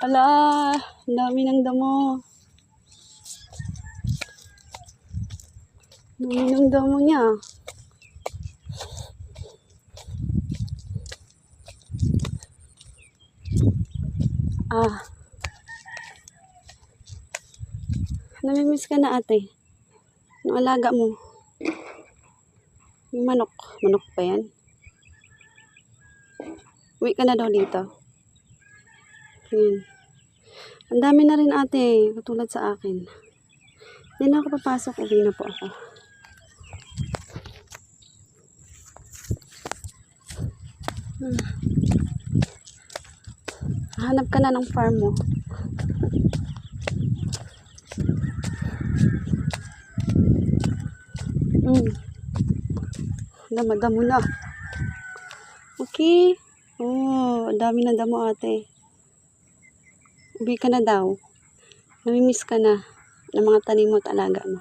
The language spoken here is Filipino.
Ala, ang dami ng damo. Dami ng damo niya. Namimiss ka na ate. Anong alaga mo? Yung manok. Manok pa yan? Uwi ka na daw dito. Ayan. Ang dami na rin ate. Katulad sa akin. Hindi na ako papasok. Uwi na po ako. Hanap ka na ng farm mo. Damo na. Okay. Oh, dami na damo ate. Uwi ka na daw. Namimiss ka na ng mga tanim mo at alaga mo.